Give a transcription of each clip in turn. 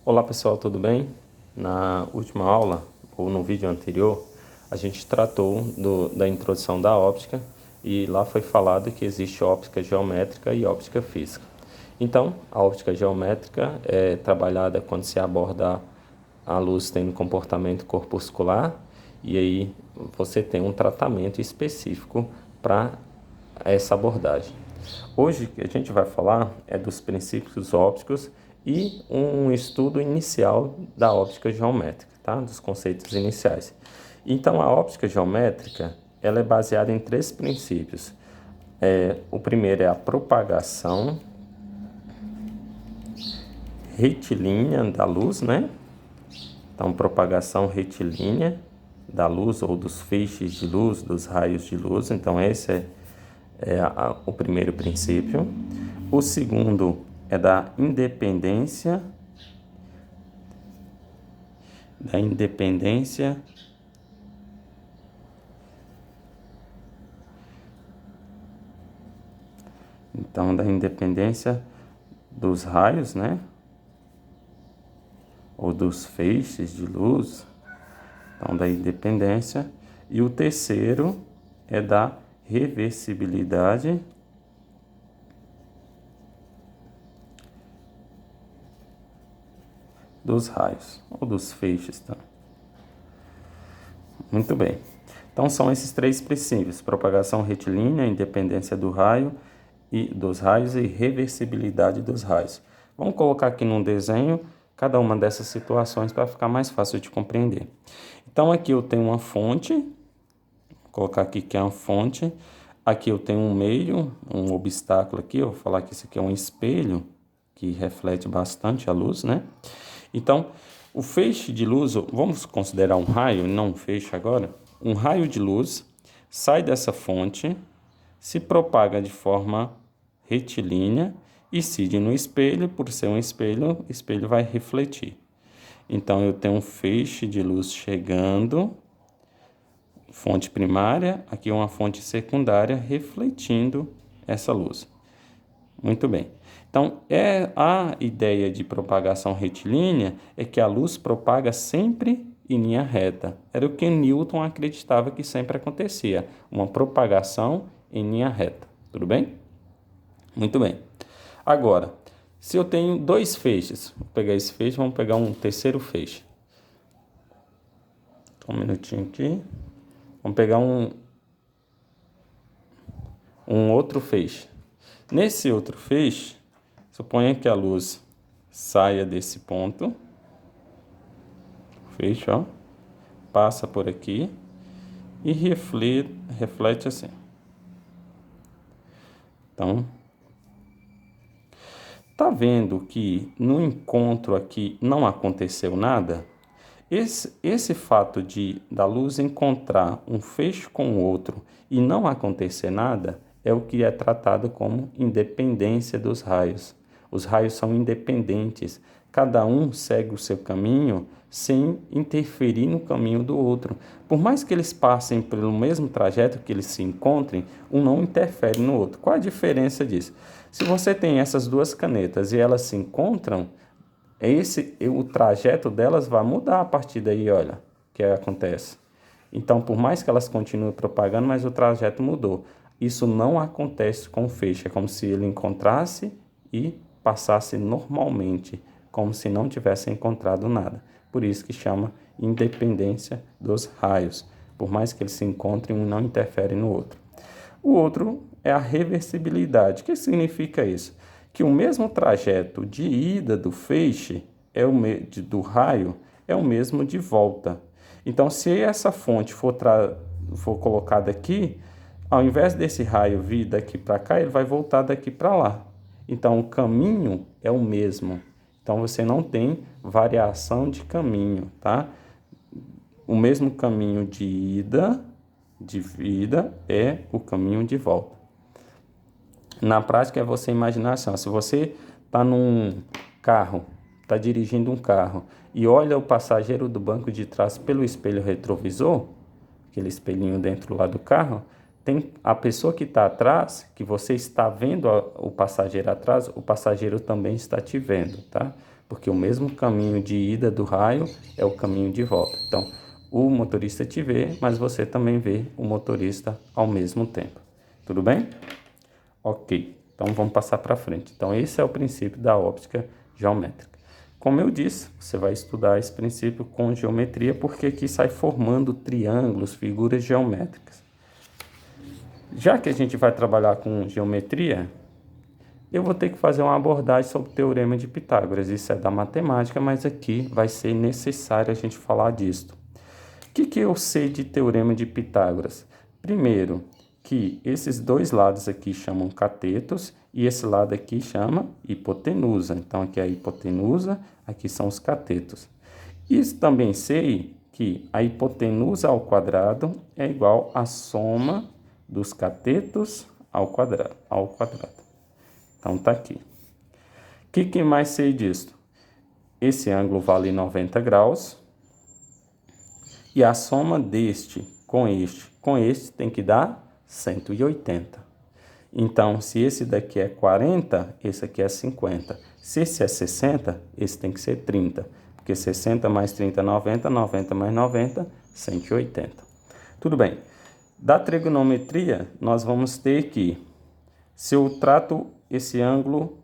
Olá pessoal, tudo bem? Na última aula, ou no vídeo anterior, a gente tratou da introdução da óptica e lá foi falado que existe óptica geométrica e óptica física. Então, a óptica geométrica é trabalhada quando se aborda a luz tendo comportamento corpuscular e aí você tem um tratamento específico para essa abordagem. Hoje o que a gente vai falar é dos princípios ópticos e um estudo inicial da óptica geométrica, tá? Dos conceitos iniciais. Então, a óptica geométrica ela é baseada em três princípios. O primeiro é a propagação retilínea da luz, né? Então, propagação retilínea da luz ou dos feixes de luz, dos raios de luz. Então, esse é o primeiro princípio. O segundo é da independência dos raios, né? Ou dos feixes de luz. Então, da independência. E o terceiro é da reversibilidade dos raios, ou dos feixes, tá? Muito bem. Então, são esses três princípios: propagação retilínea, independência do raio e dos raios e reversibilidade dos raios. Vamos colocar aqui num desenho cada uma dessas situações para ficar mais fácil de compreender. Então, aqui eu tenho uma fonte, vou colocar aqui que é uma fonte. Aqui eu tenho um meio, um obstáculo aqui, eu vou falar que isso aqui é um espelho que reflete bastante a luz, né? Então, o feixe de luz, vamos considerar um raio, não um feixe agora. Um raio de luz sai dessa fonte, se propaga de forma retilínea e incide no espelho. Por ser um espelho, o espelho vai refletir. Então, eu tenho um feixe de luz chegando, fonte primária, aqui uma fonte secundária refletindo essa luz. Muito bem. Então, a ideia de propagação retilínea é que a luz propaga sempre em linha reta. Era o que Newton acreditava que sempre acontecia, uma propagação em linha reta. Tudo bem? Muito bem. Agora, se eu tenho dois feixes, vou pegar esse feixe, vamos pegar um terceiro feixe. Um minutinho aqui. Vamos pegar um outro feixe. Nesse outro feixe, suponha que a luz saia desse ponto, feixe, ó, passa por aqui e reflete assim. Então, tá vendo que no encontro aqui não aconteceu nada? Esse fato da luz encontrar um feixe com o outro e não acontecer nada é o que é tratado como independência dos raios. Os raios são independentes, cada um segue o seu caminho sem interferir no caminho do outro. Por mais que eles passem pelo mesmo trajeto, que eles se encontrem, um não interfere no outro. Qual a diferença disso? Se você tem essas duas canetas e elas se encontram, o trajeto delas vai mudar a partir daí, olha, que acontece. Então, por mais que elas continuem propagando, mas o trajeto mudou. Isso não acontece com o feixe, é como se ele encontrasse e passasse normalmente, como se não tivesse encontrado nada. Por isso que chama independência dos raios. Por mais que eles se encontrem, um não interfere no outro. O outro é a reversibilidade. O que significa isso? Que o mesmo trajeto de ida do feixe, do raio, é o mesmo de volta. Então, se essa fonte for colocada aqui, ao invés desse raio vir daqui para cá, ele vai voltar daqui para lá. Então, o caminho é o mesmo. Então, você não tem variação de caminho, tá? O mesmo caminho de ida, de vida, é o caminho de volta. Na prática, é você imaginar assim, ó, se você está num carro, está dirigindo um carro e olha o passageiro do banco de trás pelo espelho retrovisor, aquele espelhinho dentro lá do carro, tem a pessoa que está atrás, que você está vendo o passageiro atrás, o passageiro também está te vendo, tá? porque o mesmo caminho de ida do raio é o caminho de volta. Então, o motorista te vê, mas você também vê o motorista ao mesmo tempo. Tudo bem? Ok, então vamos passar para frente. Então, esse é o princípio da óptica geométrica. Como eu disse, você vai estudar esse princípio com geometria, porque aqui sai formando triângulos, figuras geométricas. Já que a gente vai trabalhar com geometria, eu vou ter que fazer uma abordagem sobre o Teorema de Pitágoras. Isso é da matemática, mas aqui vai ser necessário a gente falar disso. O que eu sei de Teorema de Pitágoras? Primeiro, que esses dois lados aqui chamam catetos e esse lado aqui chama hipotenusa. Então, aqui é a hipotenusa, aqui são os catetos. Isso também sei que a hipotenusa ao quadrado é igual à soma dos catetos ao quadrado. Então, tá aqui. O que mais sei disso? Esse ângulo vale 90 graus. E a soma deste com este tem que dar 180. Então, se esse daqui é 40, esse aqui é 50. Se esse é 60, esse tem que ser 30. Porque 60 mais 30 é 90, 90 mais 90, 180. Tudo bem. Da trigonometria, nós vamos ter que, se eu trato esse ângulo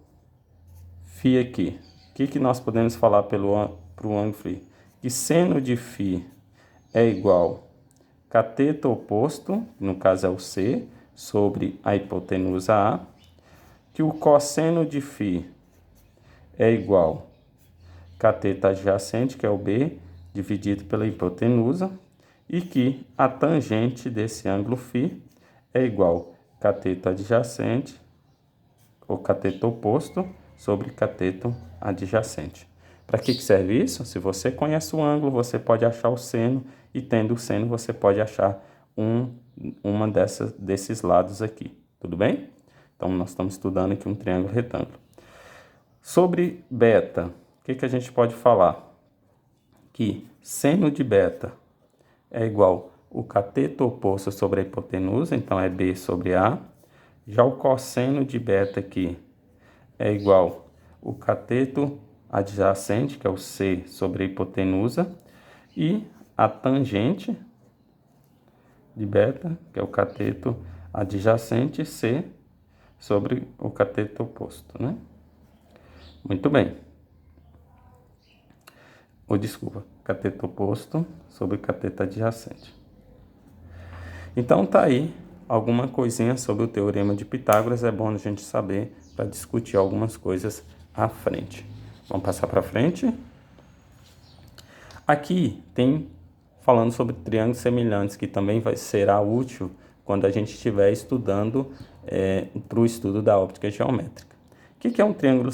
φ aqui, o que nós podemos falar para o ângulo φ? Que seno de φ é igual cateto oposto, no caso é o C, sobre a hipotenusa A, que o cosseno de φ é igual cateto adjacente, que é o B, dividido pela hipotenusa, e que a tangente desse ângulo φ é igual cateto adjacente, ou cateto oposto, sobre cateto adjacente. Para que serve isso? Se você conhece o ângulo, você pode achar o seno, e tendo o seno, você pode achar uma desses lados aqui. Tudo bem? Então, nós estamos estudando aqui um triângulo retângulo. Sobre beta, o que a gente pode falar? Que seno de beta é igual o cateto oposto sobre a hipotenusa, então é B sobre A. Já o cosseno de beta aqui é igual o cateto adjacente, que é o C sobre a hipotenusa, e a tangente de beta, que é o cateto adjacente, C sobre o cateto oposto, né? Muito bem. Desculpa, cateto oposto sobre cateto adjacente. Então tá aí alguma coisinha sobre o Teorema de Pitágoras, é bom a gente saber para discutir algumas coisas à frente. Vamos passar para frente? Aqui tem falando sobre triângulos semelhantes, que também será útil quando a gente estiver estudando para o estudo da óptica geométrica. O que é um triângulo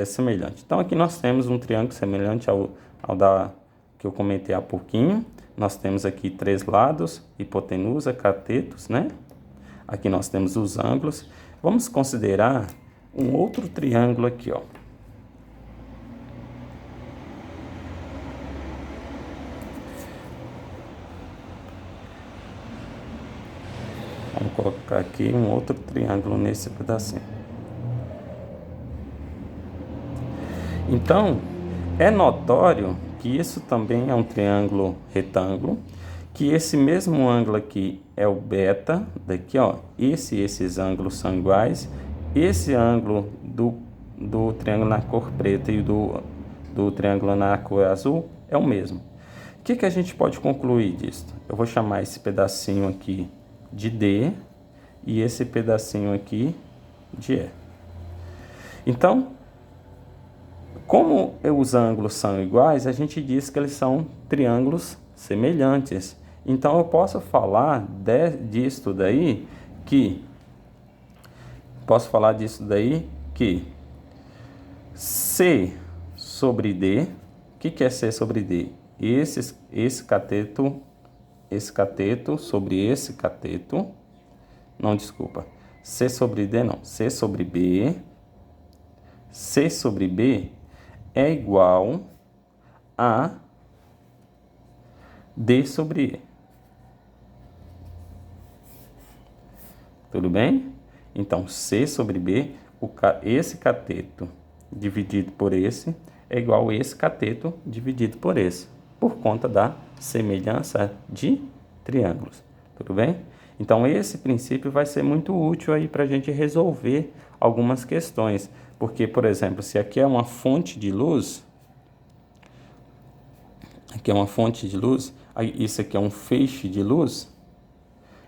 semelhante? Então, aqui nós temos um triângulo semelhante ao que eu comentei há pouquinho. Nós temos aqui três lados, hipotenusa, catetos, né? Aqui nós temos os ângulos. Vamos considerar um outro triângulo aqui, ó. Vamos colocar aqui um outro triângulo nesse pedacinho. Então, é notório que isso também é um triângulo retângulo, que esse mesmo ângulo aqui é o beta, daqui ó, esses ângulos são iguais, esse ângulo do triângulo na cor preta e do triângulo na cor azul é o mesmo. O que a gente pode concluir disso? Eu vou chamar esse pedacinho aqui de D e esse pedacinho aqui de E. Então, como os ângulos são iguais, a gente diz que eles são triângulos semelhantes. Então, eu posso falar disso daí que C sobre D, o que é C sobre D? Esse cateto sobre esse cateto, não, desculpa, C sobre D não, C sobre B é igual a D sobre E. Tudo bem? Então, C sobre B, esse cateto dividido por esse é igual a esse cateto dividido por esse, por conta da semelhança de triângulos. Tudo bem? Então, esse princípio vai ser muito útil aí para a gente resolver algumas questões. Porque, por exemplo, se aqui é uma fonte de luz, isso aqui é um feixe de luz,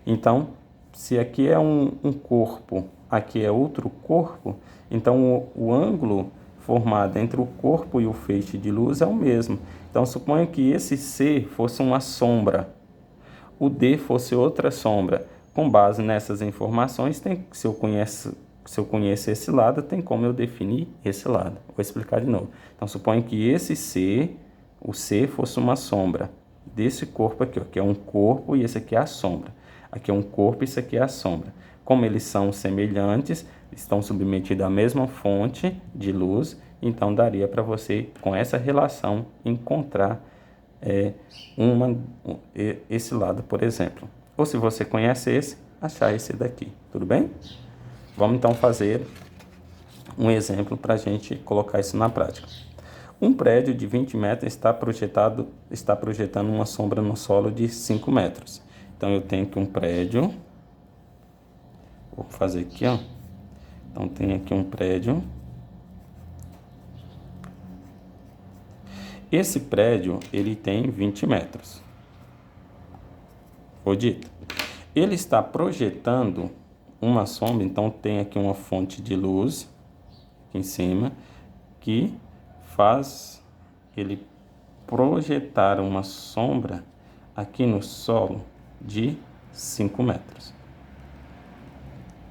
então, se aqui é um corpo, aqui é outro corpo, então o ângulo formado entre o corpo e o feixe de luz é o mesmo. Então, suponha que esse C fosse uma sombra, o D fosse outra sombra. Com base nessas informações, se eu conhecer esse lado, tem como eu definir esse lado. Vou explicar de novo. Então, suponha que esse C, o C fosse uma sombra desse corpo aqui, ó, que é um corpo e esse aqui é a sombra. Aqui é um corpo e isso aqui é a sombra. Como eles são semelhantes, estão submetidos à mesma fonte de luz, então daria para você, com essa relação, encontrar esse lado, por exemplo. Ou se você conhece esse, achar esse daqui. Tudo bem? Vamos então fazer um exemplo para a gente colocar isso na prática. Um prédio de 20 metros está projetando uma sombra no solo de 5 metros. Então, eu tenho aqui um prédio. Vou fazer aqui, ó. Então, tem aqui um prédio. Esse prédio, ele tem 20 metros. Foi dito. Ele está projetando uma sombra, então tem aqui uma fonte de luz aqui em cima, que faz ele projetar uma sombra aqui no solo de 5 metros.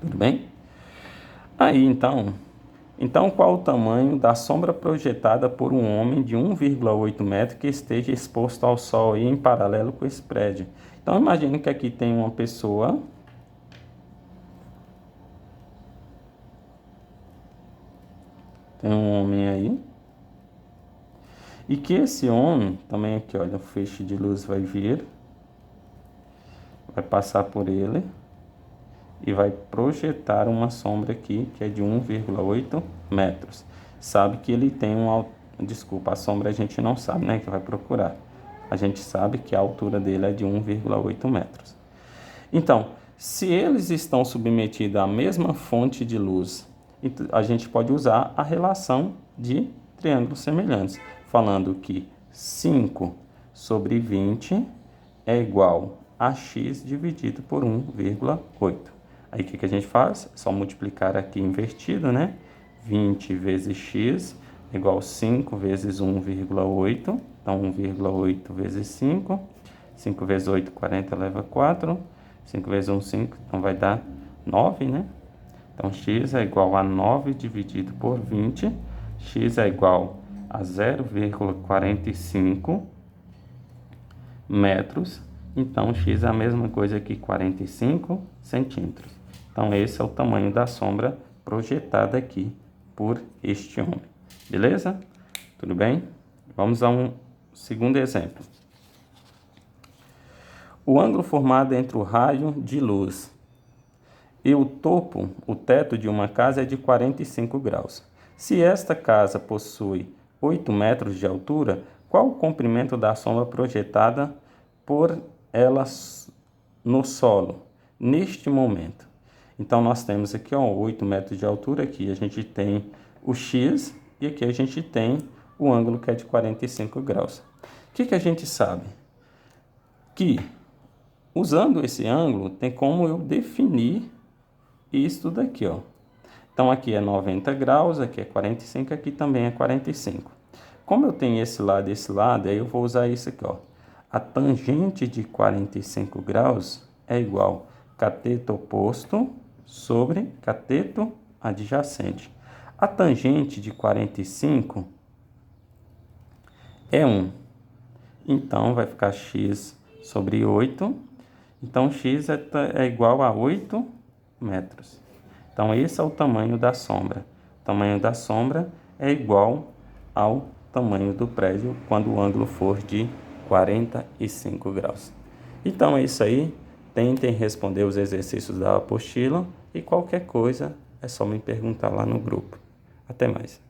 Tudo bem? Aí, então, qual o tamanho da sombra projetada por um homem de 1,8 metro que esteja exposto ao sol aí em paralelo com esse prédio? Então, imagine que aqui tem uma pessoa. Tem um homem aí. E que esse homem, também aqui, olha, o feixe de luz vai vir. Vai passar por ele. E vai projetar uma sombra aqui, que é de 1,8 metros. Sabe que ele tem Desculpa, a sombra a gente não sabe, né? Que vai procurar. A gente sabe que a altura dele é de 1,8 metros. Então, se eles estão submetidos à mesma fonte de luz, a gente pode usar a relação de triângulos semelhantes, falando que 5 sobre 20 é igual a x dividido por 1,8. Aí o que a gente faz? É só multiplicar aqui invertido, né? 20 vezes x é igual a 5 vezes 1,8. Então, 1,8 vezes 5. 5 vezes 8, 40 eleva a 4. 5 vezes 1, 5. Então, vai dar 9, né? Então, x é igual a 9 dividido por 20. X é igual a 0,45 metros. Então, x é a mesma coisa que 45 centímetros. Então, esse é o tamanho da sombra projetada aqui por este homem. Beleza? Tudo bem? Vamos a um segundo exemplo. O ângulo formado entre o raio de luz e o teto de uma casa é de 45 graus. Se esta casa possui 8 metros de altura, qual o comprimento da sombra projetada por ela no solo, neste momento? Então, nós temos aqui, ó, 8 metros de altura, aqui a gente tem o x e aqui a gente tem o ângulo que é de 45 graus. O que a gente sabe? Que, usando esse ângulo, tem como eu definir isso daqui, ó. Então, aqui é 90 graus, aqui é 45, aqui também é 45. Como eu tenho esse lado, aí eu vou usar isso aqui, ó. A tangente de 45 graus é igual cateto oposto sobre cateto adjacente. A tangente de 45 é 1. Então, vai ficar x sobre 8. Então, x é igual a 8 metros. Então, esse é o tamanho da sombra. O tamanho da sombra é igual ao tamanho do prédio quando o ângulo for de 45 graus. Então, é isso aí. Tentem responder os exercícios da apostila e qualquer coisa é só me perguntar lá no grupo. Até mais.